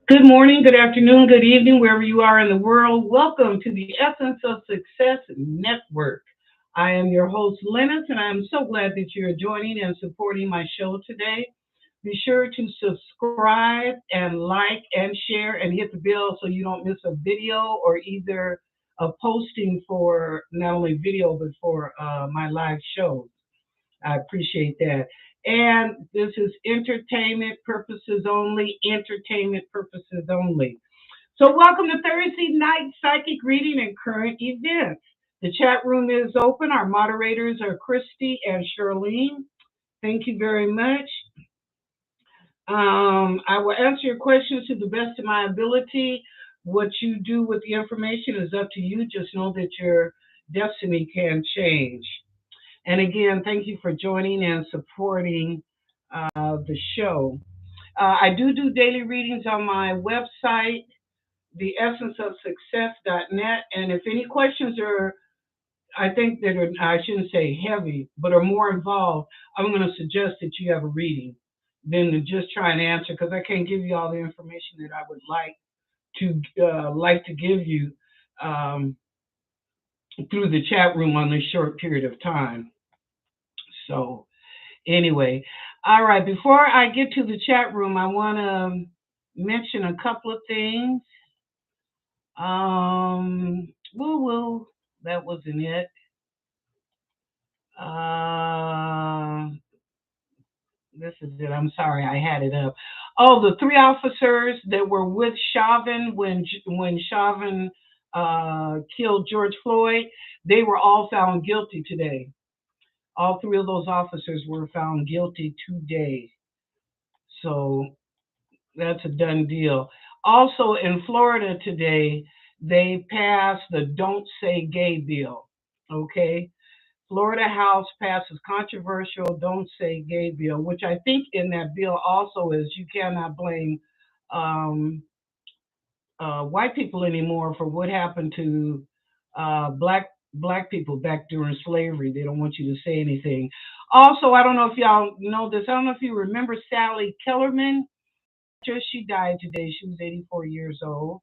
Good morning, good afternoon, good evening, wherever you are in the world. Welcome to the Essence of Success Network. I am your host, Lennox, and I am so glad that you're joining and supporting my show today. Be sure to subscribe and like and share and hit the bell so you don't miss a video or either a posting for not only video but for my live shows. I appreciate that. And this is entertainment purposes only, entertainment purposes only. So, welcome to Thursday night psychic reading and current events. The chat room is open. Our moderators are Christy and Charlene. Thank you very much. I will answer your questions to the best of my ability. What you do with the information is up to you. Just know that your destiny can change. And again, thank you for joining and supporting the show. I do daily readings on my website, theessenceofsuccess.net. And if any questions are, I think that are, I shouldn't say heavy, but are more involved, I'm going to suggest that you have a reading than to just try and answer because I can't give you all the information that I would like to give you um, through the chat room on this short period of time. So anyway, all right, before I get to the chat room, I want to mention a couple of things. Woo, that wasn't it. Uh, this is it. I'm sorry, I had it up. Oh, the three officers that were with Chauvin when Chauvin killed George Floyd, they were all found guilty today. All three of those officers were found guilty today. So that's a done deal. Also in Florida today, they passed the Don't Say Gay bill. Okay. Florida House passes controversial Don't Say Gay bill, which I think in that bill also is you cannot blame um, white people anymore for what happened to black people back during slavery. They don't want you to say anything. Also, I don't know if y'all know this. I don't know if you remember Sally Kellerman. She died today. She was 84 years old.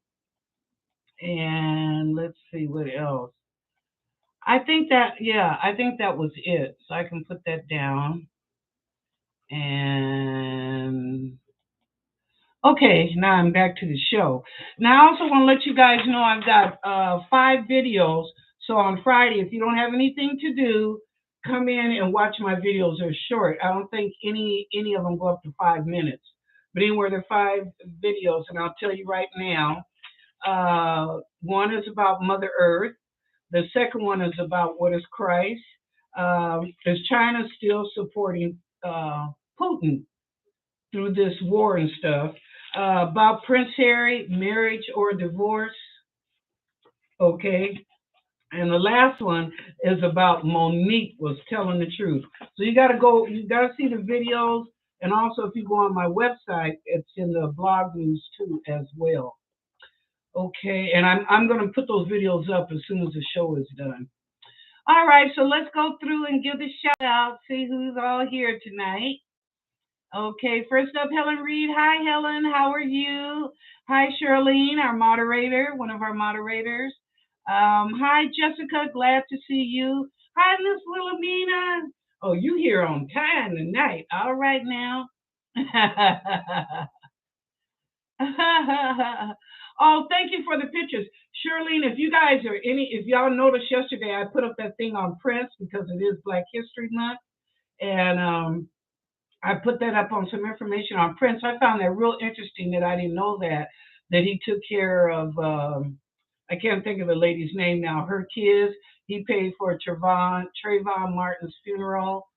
And let's see what else. I think that was it. So I can put that down. And okay, now I'm back to the show. Now I also want to let you guys know I've got 5 videos. So on Friday, if you don't have anything to do, come in and watch my videos. They're short. I don't think any of them go up to 5 minutes. But anywhere they're 5 videos, and I'll tell you right now. One is about Mother Earth. The second one is about what is Christ. Is China still supporting Putin through this war and stuff? About Prince Harry, marriage or divorce. Okay. And the last one is about Monique was telling the truth. So you got to see the videos. And also, if you go on my website, it's in the blog news too as well. Okay, and I'm going to put those videos up as soon as the show is done. All right, so let's go through and give the shout out, see who's all here tonight. Okay, first up, Helen Reed. Hi, Helen. How are you? Hi, Charlene, our moderator, one of our moderators. Hi, Jessica. Glad to see you. Hi, Miss Wilhelmina. Oh, you here on time tonight. All right now. Oh, thank you for the pictures. Charlene, if y'all noticed yesterday, I put up that thing on Prince because it is Black History Month. And I put that up on some information on Prince. I found that real interesting that I didn't know that he took care of, I can't think of the lady's name now, her kids. He paid for Trayvon Martin's funeral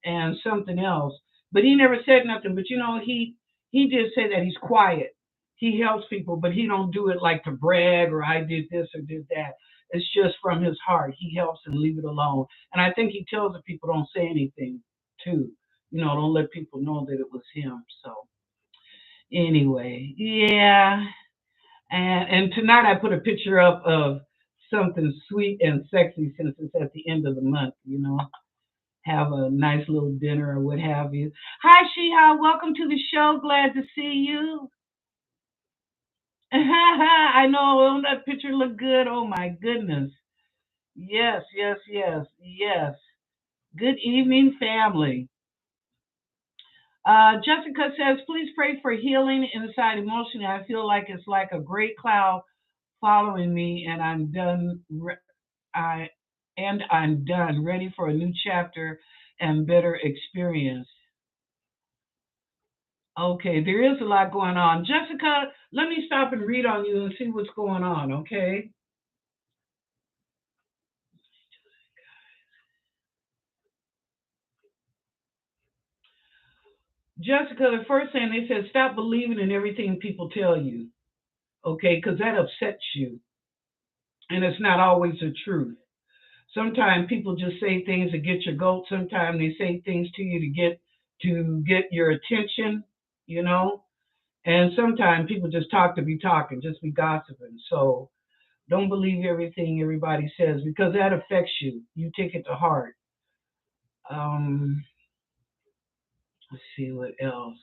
and something else. But he never said nothing. But he did say that he's quiet. He helps people, but he don't do it like to brag or I did this or did that. It's just from his heart. He helps and leave it alone. And I think he tells the people don't say anything too. Don't let people know that it was him. So anyway, yeah. And tonight I put a picture up of something sweet and sexy since it's at the end of the month, have a nice little dinner or what have you. Hi, Shiha. Welcome to the show. Glad to see you. I know. Don't that picture look good? Oh my goodness. Yes, yes, yes, yes. Good evening, family. Jessica says, please pray for healing inside emotionally. I feel like it's like a great cloud following me, and I'm done. I I'm done, ready for a new chapter and better experience. Okay, there is a lot going on. Jessica, let me stop and read on you and see what's going on, okay? Jessica, the first thing they said, stop believing in everything people tell you, okay? Because that upsets you, and it's not always the truth. Sometimes people just say things to get your goat. Sometimes they say things to you to get your attention, you know. And sometimes people just talk to be talking, just be gossiping. So don't believe everything everybody says because that affects you. You take it to heart. Um, let's see what else.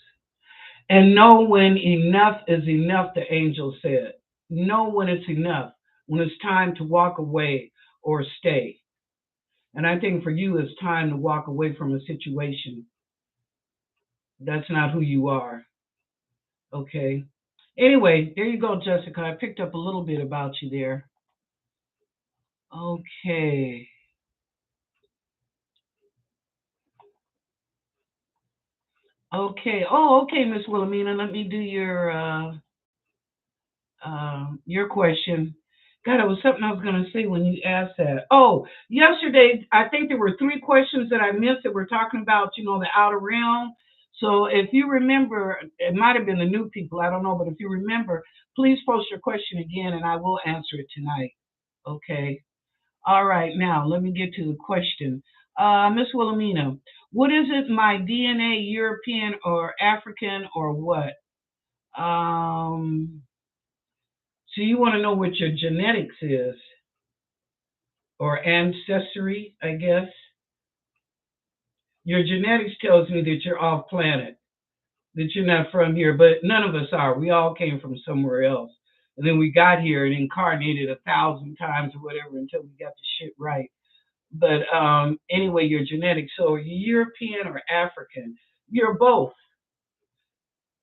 And know when enough is enough, the angel said. Know when it's enough, when it's time to walk away or stay. And I think for you, it's time to walk away from a situation. That's not who you are. Okay. Anyway, there you go, Jessica. I picked up a little bit about you there. Okay. Okay. Oh, okay, Miss Wilhelmina. Let me do your question. God, it was something I was going to say when you asked that. Oh, yesterday, I think there were three questions that I missed that were talking about, the outer realm. So if you remember, it might have been the new people, I don't know, but if you remember, please post your question again and I will answer it tonight. Okay. All right. Now, let me get to the question. Miss Wilhelmina, what is it, my DNA, European or African or what? Um, so you want to know what your genetics is or ancestry, I guess. Your genetics tells me that you're off planet, that you're not from here, but none of us are. We all came from somewhere else. And then we got here and incarnated 1,000 times or whatever until we got the shit right. But anyway, your genetics. So are you European or African? You're both.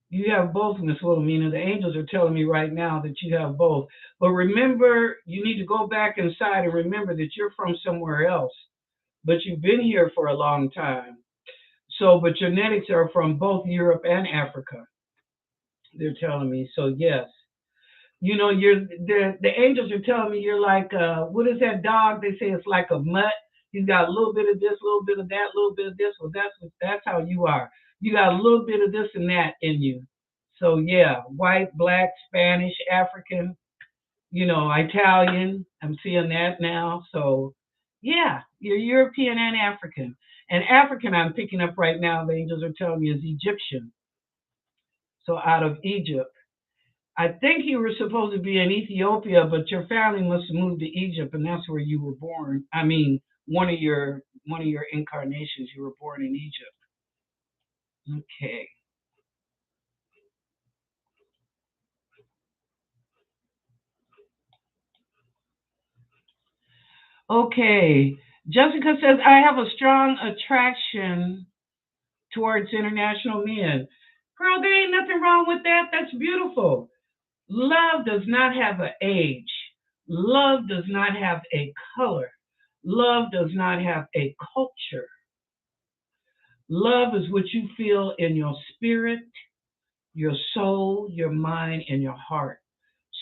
You have both, Miss Wilhelmina. The angels are telling me right now that you have both. But remember, you need to go back inside and remember that you're from somewhere else. But you've been here for a long time. So, but genetics are from both Europe and Africa. They're telling me. So yes, you're the angels are telling me you're like what is that dog? They say it's like a mutt. He's got a little bit of this, a little bit of that, a little bit of this. Well, that's how you are. You got a little bit of this and that in you. So yeah, white, black, Spanish, African, Italian. I'm seeing that now. So yeah, you're European and African. And African, I'm picking up right now. The angels are telling me is Egyptian. So out of Egypt. I think you were supposed to be in Ethiopia, but your family must have moved to Egypt, and that's where you were born. I mean, one of your incarnations, you were born in Egypt. Okay. Okay. Jessica says I have a strong attraction towards international men. Girl, there ain't nothing wrong with that. That's beautiful. Love does not have an age. Love does not have a color. Love does not have a culture. Love is what you feel in your spirit, your soul, your mind, and your heart.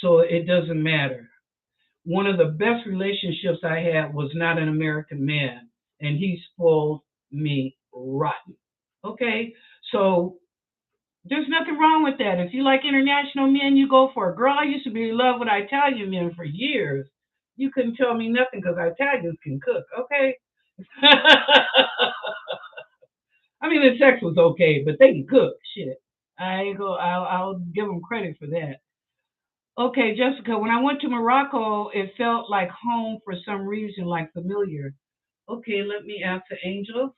So it doesn't matter. One of the best relationships I had was not an American man, and he spoiled me rotten. Okay? So there's nothing wrong with that. If you like international men, you go for it. Girl, I used to be in love with Italian men for years. You couldn't tell me nothing because Italians can cook, okay? I mean, the sex was okay, but they can cook. Shit, I ain't go. I'll give them credit for that. Okay, Jessica. When I went to Morocco, it felt like home for some reason, like familiar. Okay, let me ask the angel.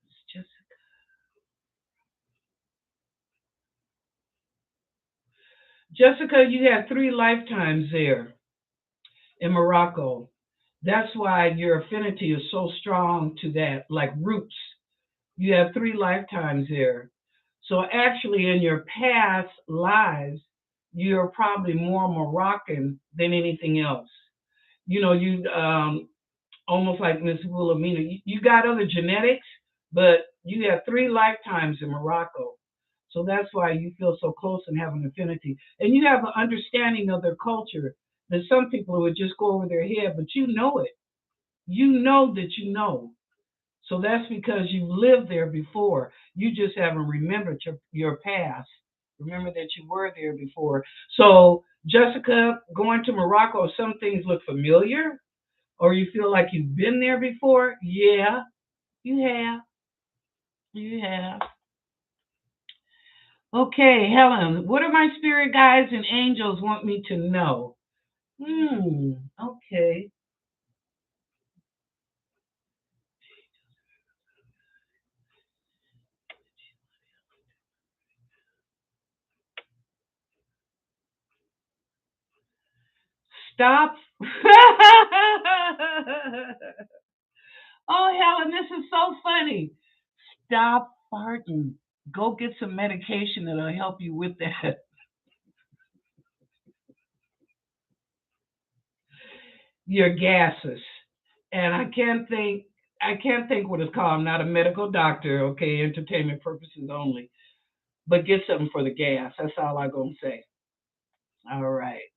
It's Jessica. Jessica, you had 3 lifetimes there in Morocco. That's why your affinity is so strong to that, like roots. You have 3 lifetimes there. So actually, in your past lives, you're probably more Moroccan than anything else. You almost like Miss Wilhelmina. You got other genetics, but you have 3 lifetimes in Morocco. So that's why you feel so close and have an affinity. And you have an understanding of their culture that some people would just go over their head, but you know it. You know that you know. So that's because you lived there before. You just haven't remembered your past. Remember that you were there before. So, Jessica, going to Morocco, some things look familiar, or you feel like you've been there before. Yeah, you have. You have. Okay, Helen, what do my spirit guides and angels want me to know? Okay. Stop. Oh, Helen, this is so funny. Stop farting. Go get some medication that'll help you with that. Your gases. And I can't think what it's called. I'm not a medical doctor, okay, entertainment purposes only. But get something for the gas. That's all I'm gonna say. All right.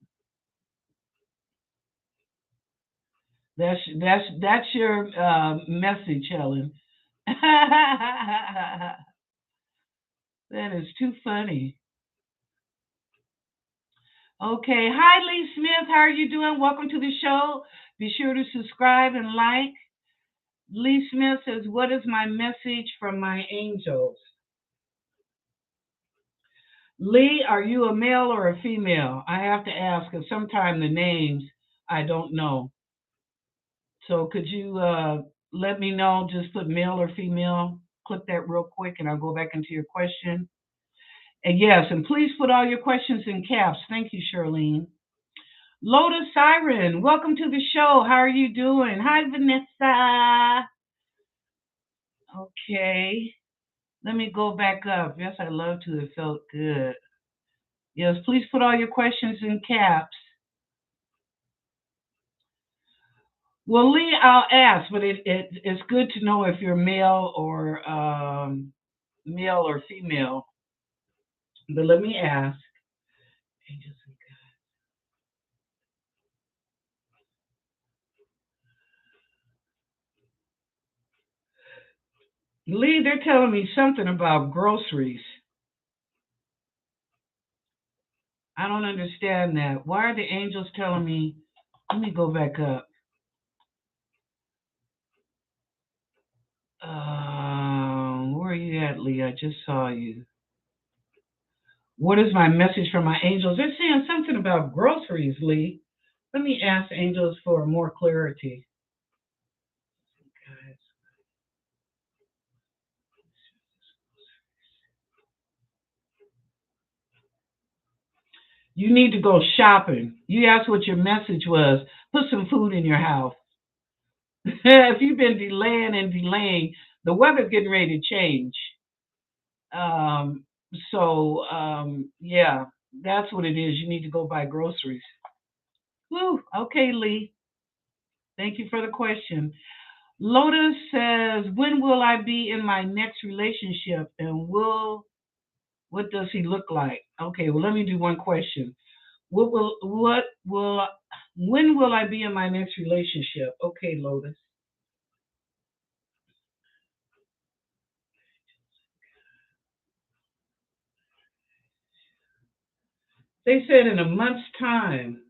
That's your message, Helen. That is too funny. Okay. Hi, Lee Smith. How are you doing? Welcome to the show. Be sure to subscribe and like. Lee Smith says, "What is my message from my angels?" Lee, are you a male or a female? I have to ask because sometimes the names I don't know. So could you let me know? Just put male or female. Click that real quick, and I'll go back into your question. And yes, and please put all your questions in caps. Thank you, Charlene. Lotus Siren, welcome to the show. How are you doing? Hi, Vanessa. Okay. Let me go back up. Yes, I love to. It felt good. Yes, please put all your questions in caps. Well, Lee, I'll ask, but it's good to know if you're male or female. But let me ask. Lee, they're telling me something about groceries. I don't understand that. Why are the angels telling me? Let me go back up. Where are you at, Lee? I just saw you. What is my message from my angels? They're saying something about groceries, Lee. Let me ask angels for more clarity. You need to go shopping. You asked what your message was. Put some food in your house. If you've been delaying and delaying, the weather's getting ready to change. Um, yeah, that's what it is. You need to go buy groceries. Whew. Okay, Lee. Thank you for the question. Lotus says, "When will I be in my next relationship, and what does he look like?" Okay, well, let me do one question. What will when will I be in my next relationship? Okay, Lotus. They said in a month's time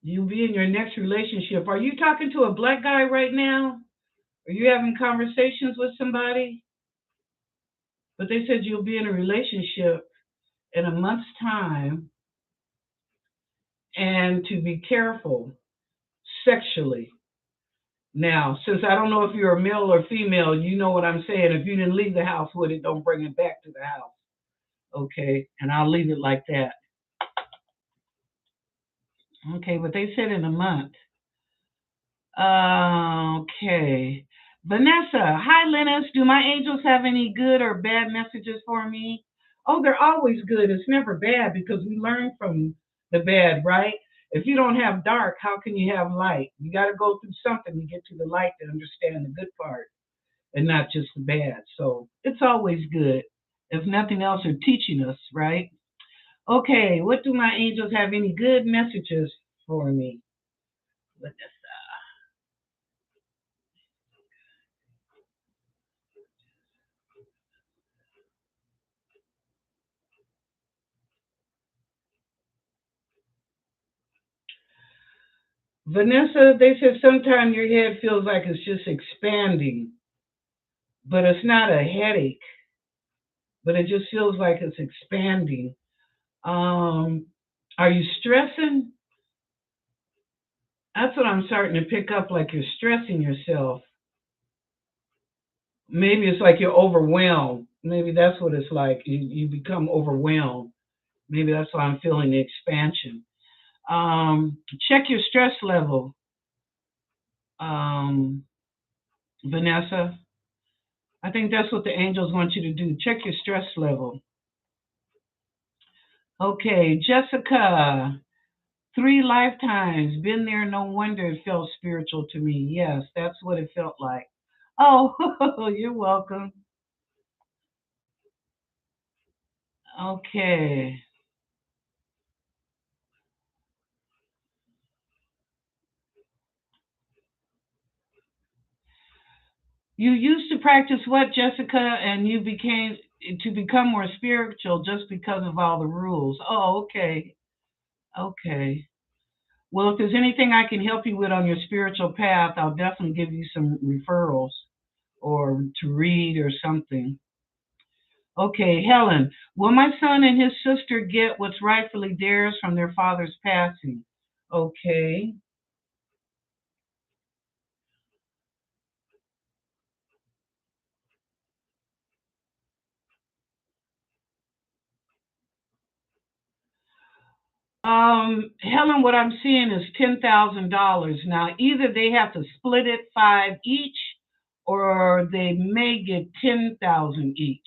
you'll be in your next relationship. Are you talking to a black guy right now? Are you having conversations with somebody? But they said you'll be in a relationship in a month's time and to be careful sexually. Now, since I don't know if you're a male or female, you know what I'm saying. If you didn't leave the house with it, don't bring it back to the house. Okay, and I'll leave it like that. Okay, but they said in a month. Okay. Vanessa, hi Linus. Do my angels have any good or bad messages for me? Oh, they're always good. It's never bad because we learn from the bad, right? If you don't have dark, how can you have light? You got to go through something to get to the light to understand the good part and not just the bad. So it's always good. If nothing else, they're teaching us, right? Okay, what do my angels have any good messages for me? Vanessa, they said sometimes your head feels like it's just expanding, but it's not a headache, but it just feels like it's expanding. Um, are you stressing? That's what I'm starting to pick up, like you're stressing yourself. Maybe it's like you're overwhelmed. Maybe that's what it's like. You become overwhelmed. Maybe that's why I'm feeling the expansion. Check your stress level, um, Vanessa. I think that's what the angels want you to do. Check your stress level. Okay, Jessica, 3 lifetimes. Been there, no wonder it felt spiritual to me. Yes, that's what it felt like. Oh, you're welcome. Okay. You used to practice what, Jessica, and you became to become more spiritual just because of all the rules. Oh, okay. Okay. Well, if there's anything I can help you with on your spiritual path, I'll definitely give you some referrals or to read or something. Okay, Helen, will my son and his sister get what's rightfully theirs from their father's passing? Okay. Helen, what I'm seeing is $10,000. Now, either they have to split it five each, or they may get 10,000 each.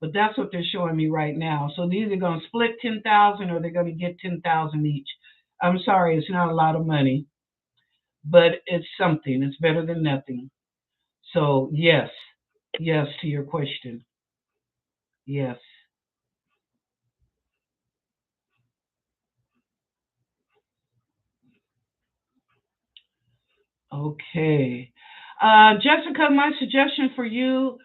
But that's what they're showing me right now. So they're either going to split 10,000 or they're going to get 10,000 each. I'm sorry, it's not a lot of money, but it's something. It's better than nothing. So yes, yes to your question. Yes. Okay. Jessica, my suggestion for you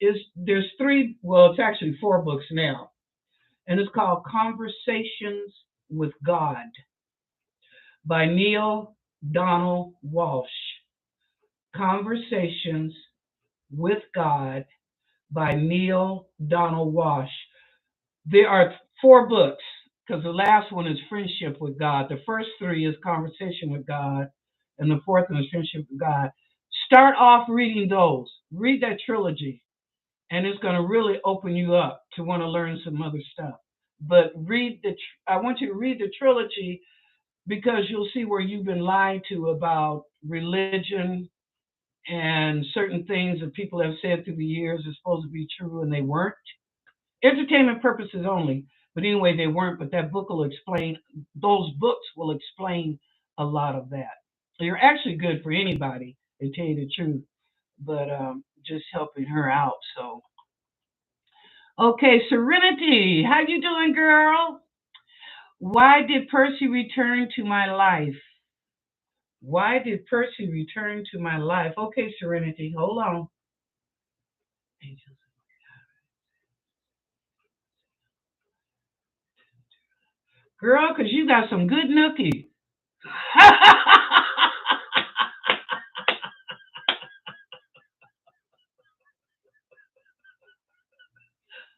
is there's three, well, it's actually four books now, and it's called Conversations with God by Neil Donald Walsh. Conversations with God by Neil Donald Walsh. There are four books because the last one is Friendship with God. The first three is Conversation with God, and the fourth one is Friendship with God. Start off reading those. Read that trilogy, and it's going to really open you up to want to learn some other stuff. But I want you to read the trilogy because you'll see where you've been lied to about religion and certain things that people have said through the years are supposed to be true and they weren't. Entertainment purposes only. But anyway, they weren't. But that book will explain, those books will explain a lot of that. They're actually good for anybody, to tell you the truth, but just helping her out. So, okay, Serenity, how you doing, girl? Why did Percy return to my life? Why did Percy return to my life? Okay, Serenity, hold on. Girl, because you got some good nookie.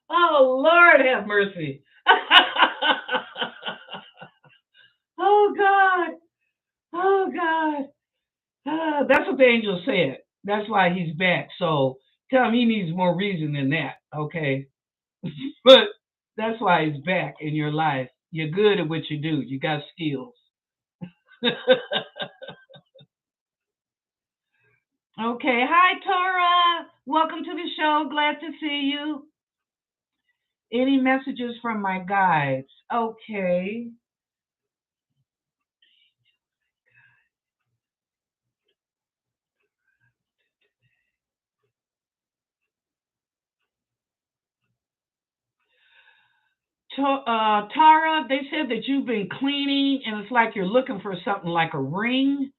Oh, Lord have mercy. Oh, God. Oh, God. That's what the angel said. That's why he's back. So tell him he needs more reason than that. Okay. But that's why it's back in your life. You're good at what you do. You got skills. Okay. Hi, Tora. Welcome to the show. Glad to see you. Any messages from my guides? Okay. Tara, they said that you've been cleaning and it's like you're looking for something like a ring,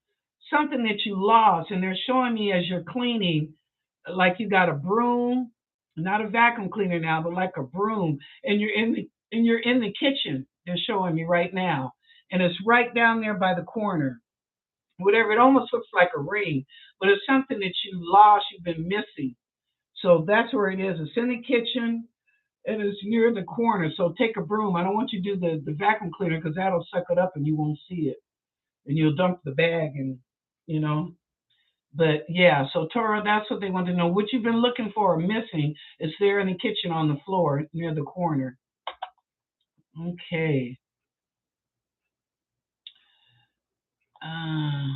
something that you lost. And they're showing me as you're cleaning, like you got a broom, not a vacuum cleaner now, but like a broom. And you're in the kitchen. They're showing me right now. And it's right down there by the corner. Whatever, it almost looks like a ring, but it's something that you lost, you've been missing. So that's where it is. It's in the kitchen and it's near the corner. So take a broom. I don't want you to do the vacuum cleaner because that'll suck it up and you won't see it. And you'll dump the bag and, you know. But yeah, so Tora, that's what they want to know. What you've been looking for or missing is there in the kitchen on the floor near the corner. Okay. Uh,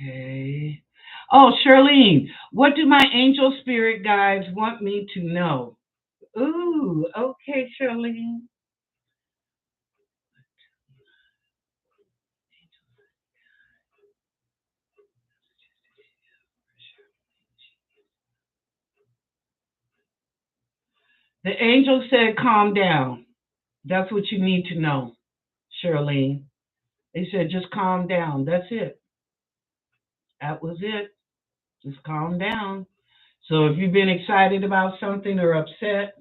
okay. Oh, Charlene, what do my angel spirit guides want me to know? Ooh, okay, Charlene. The angel said, calm down. That's what you need to know, Charlene. They said, just calm down. That's it. That was it. Just calm down. So if you've been excited about something or upset,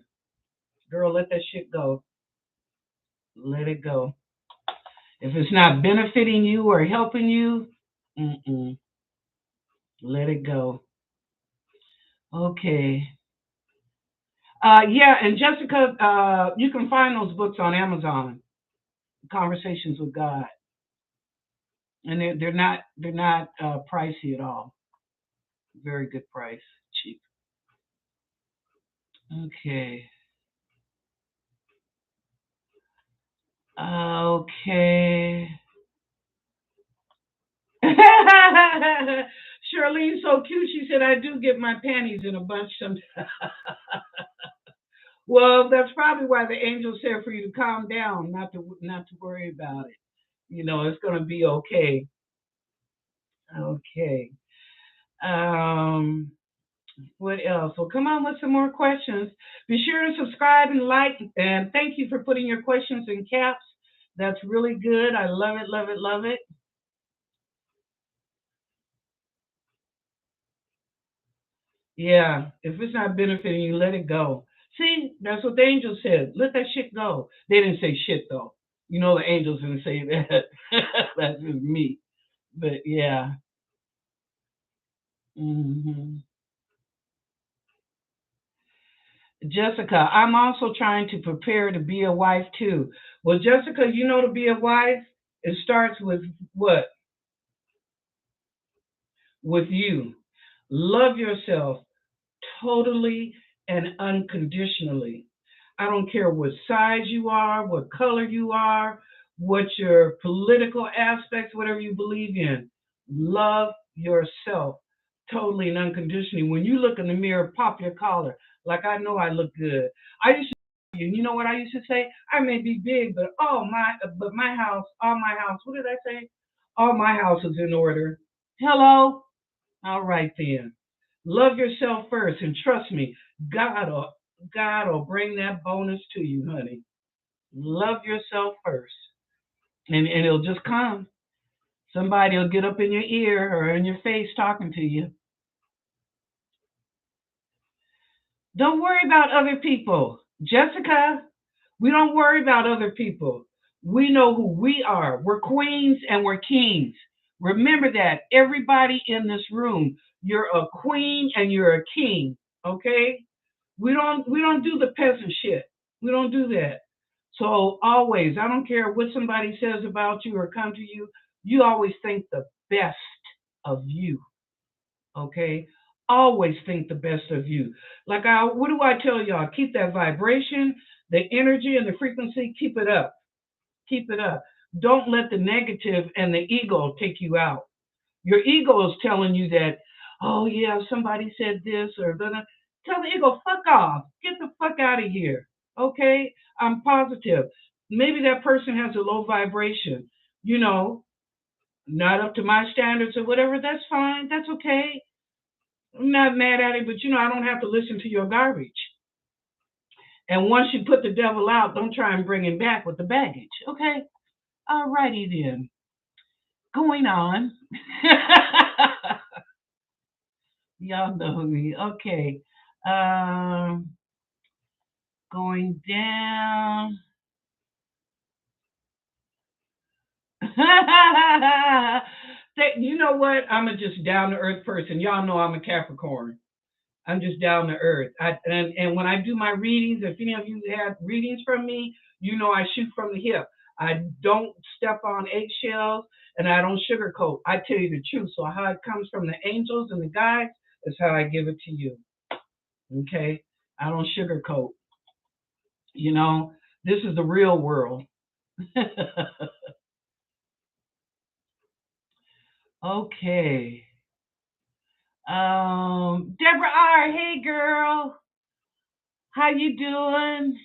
girl, let that shit go. Let it go. If it's not benefiting you or helping you, mm-mm, let it go. Okay. Yeah, and Jessica, you can find those books on Amazon. Conversations with God, and they're not pricey at all. Very good price, cheap. Okay. Okay. Charlene's so cute. She said, "I do get my panties in a bunch sometimes." Well, that's probably why the angel said for you to calm down, not to worry about it. It's gonna be okay. Okay. Um, what else? Well, come on with some more questions. Be sure to subscribe and like, and thank you for putting your questions in caps. That's really good. I love it, love it, love it. Yeah, if it's not benefiting you, let it go. See, that's what the angel said. Let that shit go. They didn't say shit though. The angels didn't say that. That's just me. But yeah. hmm Jessica, I'm also trying to prepare to be a wife too. Well, Jessica, to be a wife, it starts with what? With you. Love yourself totally and unconditionally. I don't care what size you are, what color you are, what your political aspects, whatever you believe in. Love yourself totally and unconditionally. When you look in the mirror, pop your collar. Like, I know I look good. I used to, you know what I used to say? I may be big, but my house, all my house, what did I say? All my house is in order. Hello? All right then. Love yourself first and trust me, God will God will bring that bonus to you, honey. Love yourself first. And it'll just come. Somebody will get up in your ear or in your face talking to you. Don't worry about other people. Jessica, we don't worry about other people. We know who we are. We're queens and we're kings. Remember that. Everybody in this room, you're a queen and you're a king. Okay? We don't do the peasant shit. We don't do that. So always, I don't care what somebody says about you or come to you, you always think the best of you. Okay? Always think the best of you. Like what do I tell y'all? Keep that vibration, the energy, and the frequency. Keep it up. Keep it up. Don't let the negative and the ego take you out. Your ego is telling you that, oh yeah, somebody said this or that. Tell the ego, fuck off. Get the fuck out of here. Okay? I'm positive. Maybe that person has a low vibration. You know, not up to my standards or whatever. That's fine. That's okay. I'm not mad at it, but I don't have to listen to your garbage. And once you put the devil out, don't try and bring him back with the baggage. Okay? All righty then. Going on. Y'all know me. Okay. Um, going down. You know what? I'm a just down to earth person. Y'all know I'm a Capricorn. I'm just down to earth. And when I do my readings, if any of you have readings from me, I shoot from the hip. I don't step on eggshells and I don't sugarcoat. I tell you the truth. So how it comes from the angels and the guides is how I give it to you. Okay? I don't sugarcoat. You know, this is the real world. Okay. Deborah R. Hey girl. How you doing?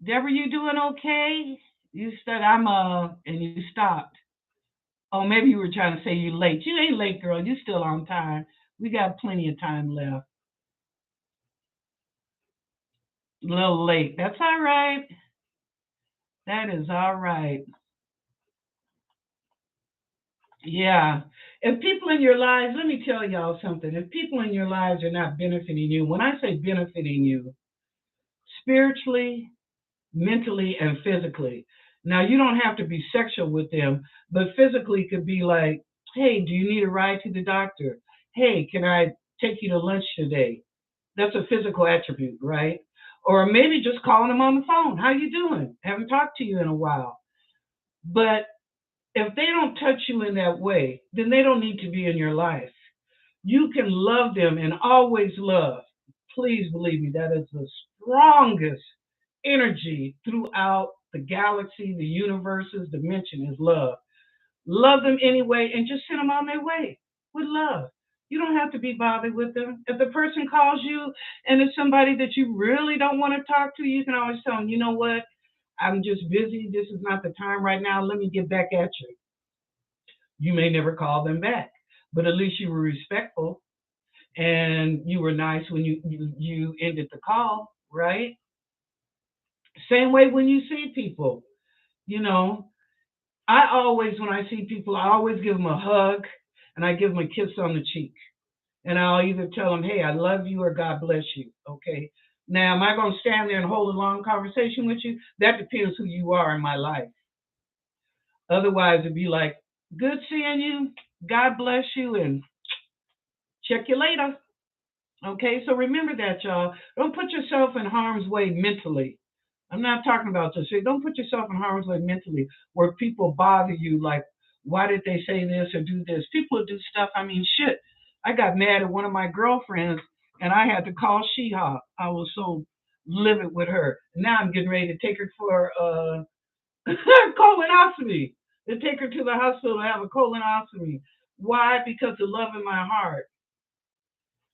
Deborah, you doing okay? You said and you stopped. Oh, maybe you were trying to say you late. You ain't late, girl. You still on time. We got plenty of time left. A little late. That's all right. That is all right. Yeah. If people in your lives, let me tell y'all something. If people in your lives are not benefiting you, when I say benefiting you, spiritually, mentally, and physically. Now, you don't have to be sexual with them, but physically could be like, hey, do you need a ride to the doctor? Hey, can I take you to lunch today? That's a physical attribute, right? Or maybe just calling them on the phone. How you doing? Haven't talked to you in a while. But if they don't touch you in that way, then they don't need to be in your life. You can love them and always love. Please believe me, that is the strongest energy throughout the galaxy, the universe's dimension is love. Love them anyway and just send them on their way with love. You don't have to be bothered with them. If the person calls you and it's somebody that you really don't want to talk to, you can always tell them, you know what? I'm just busy. This is not the time right now. Let me get back at you. You may never call them back, but at least you were respectful and you were nice when you ended the call, right? Same way when you see people, you know, I always, when I see people, I always give them a hug and I give them a kiss on the cheek. And I'll either tell them, hey, I love you or God bless you. Okay. Now, am I going to stand there and hold a long conversation with you? That depends who you are in my life. Otherwise, it'd be like, good seeing you. God bless you and check you later. Okay, so remember that, y'all. Don't put yourself in harm's way mentally. I'm not talking about this. Don't put yourself in harm's way mentally where people bother you like, why did they say this or do this? People do stuff. I mean, shit. I got mad at one of my girlfriends and I had to call She-Hop. I was so livid with her. Now I'm getting ready to take her for colonoscopy. To take her to the hospital to have a colonoscopy. Why? Because the love in my heart.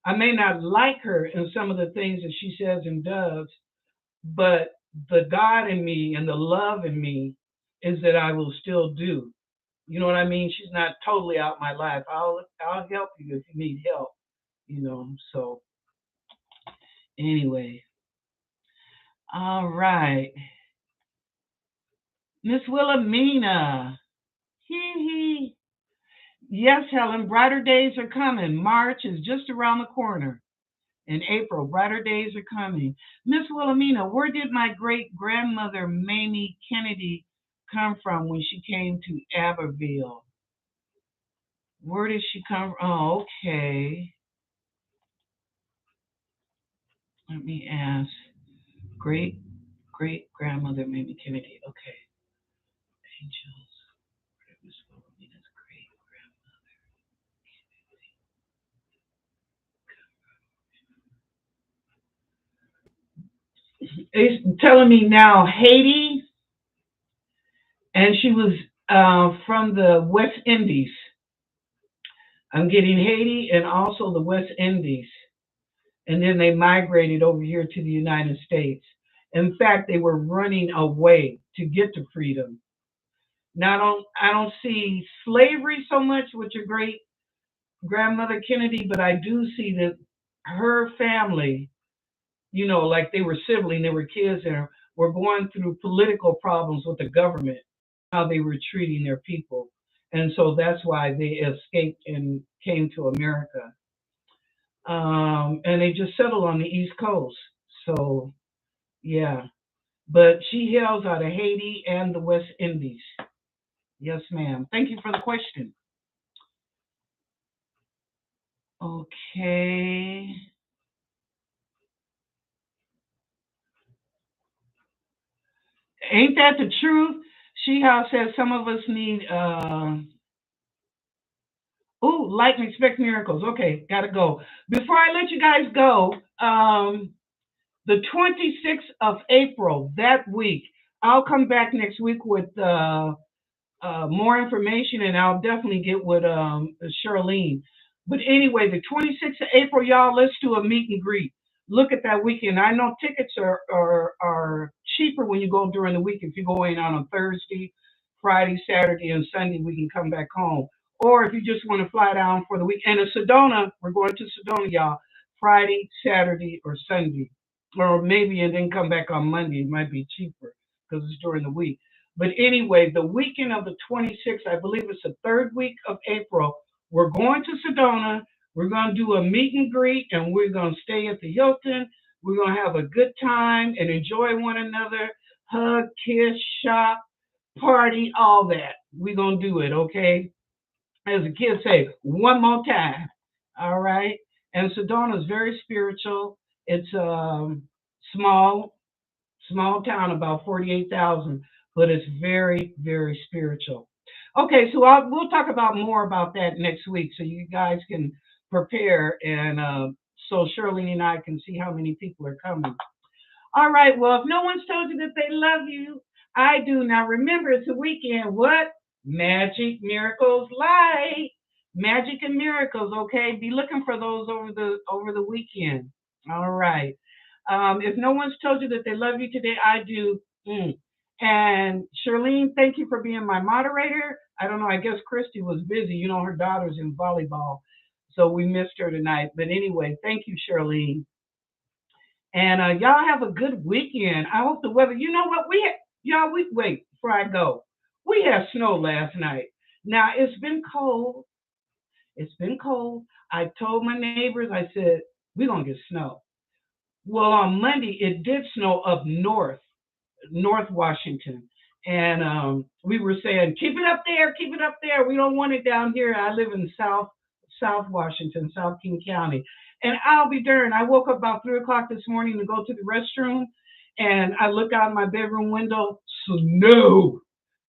I may not like her in some of the things that she says and does, but the God in me and the love in me is that I will still do. You know what I mean? She's not totally out my life. I'll help you if you need help. So anyway, all right, Miss Wilhelmina. Hee hee. Yes, Helen. Brighter days are coming. March is just around the corner. In April, brighter days are coming. Miss Wilhelmina, where did my great grandmother Mamie Kennedy come from when she came to Aberville? Where did she come from? Oh, okay. Let me ask. Great great grandmother Mamie Kennedy. Okay. Angels. Miss Wilhelmina's great grandmother. It's telling me now Haiti, and she was from the West Indies. I'm getting Haiti and also the West Indies. And then they migrated over here to the United States. In fact, they were running away to get to freedom. Now I don't see slavery so much with your great grandmother Kennedy, but I do see that her family, like they were siblings, they were kids, and were going through political problems with the government, how they were treating their people. And so that's why they escaped and came to America. And they just settled on the East Coast. So, yeah. But she hails out of Haiti and the West Indies. Yes, ma'am. Thank you for the question. Okay. Ain't that the truth? She House says some of us need ooh, lightning expect miracles. Okay, gotta go. Before I let you guys go, the 26th of April, that week, I'll come back next week with more information, and I'll definitely get with Charlene. But anyway, the 26th of April, y'all, let's do a meet and greet. Look at that weekend. I know tickets are cheaper when you go during the week. If you go in on a Thursday, Friday, Saturday, and Sunday, we can come back home. Or if you just want to fly down for the week. And in Sedona, we're going to Sedona, y'all, Friday, Saturday, or Sunday. Or maybe and then come back on Monday. It might be cheaper because it's during the week. But anyway, the weekend of the 26th, I believe it's the third week of April, we're going to Sedona. We're going to do a meet and greet, and we're going to stay at the Hilton. We're going to have a good time and enjoy one another, hug, kiss, shop, party, all that. We're going to do it, okay? As the kids say, one more time. All right? And Sedona is very spiritual. It's small, small town, about 48,000, but it's very, very spiritual. Okay, so we'll talk about more about that next week, so you guys can prepare, and so Shirley and I can see how many people are coming. All right, well, if no one's told you that they love you, I do. Now remember, it's a weekend. What? Magic, miracles, light. Magic and miracles, okay? Be looking for those over the weekend. All right. If no one's told you that they love you today, I do. And Charlene, thank you for being my moderator. I don't know, I guess Christy was busy. Her daughter's in volleyball, so we missed her tonight. But anyway, thank you, Charlene. And y'all have a good weekend. I hope the weather, you know what? Wait, before I go, we had snow last night. Now, it's been cold. It's been cold. I told my neighbors, I said, we're going to get snow. Well, on Monday, it did snow up North Washington. And we were saying, keep it up there, keep it up there. We don't want it down here. I live in South Washington, South King County. And I'll be darned, I woke up about 3 o'clock this morning to go to the restroom, and I look out my bedroom window, snow.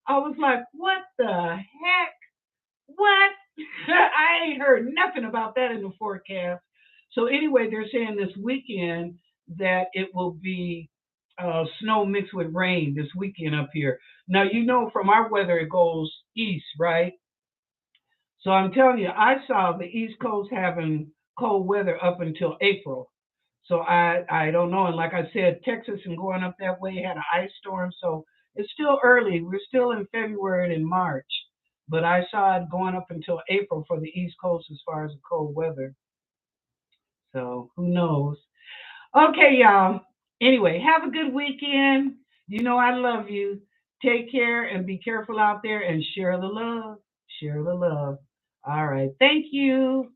I was like, what the heck? What? I ain't heard nothing about that in the forecast. So anyway, they're saying this weekend that it will be snow mixed with rain this weekend up here. Now, from our weather, it goes east, right? So I'm telling you, I saw the East Coast having cold weather up until April. So I don't know. And like I said, Texas and going up that way had an ice storm. So it's still early. We're still in February and March. But I saw it going up until April for the East Coast as far as the cold weather. So who knows? Okay, y'all. Anyway, have a good weekend. I love you. Take care and be careful out there and share the love. Share the love. All right. Thank you.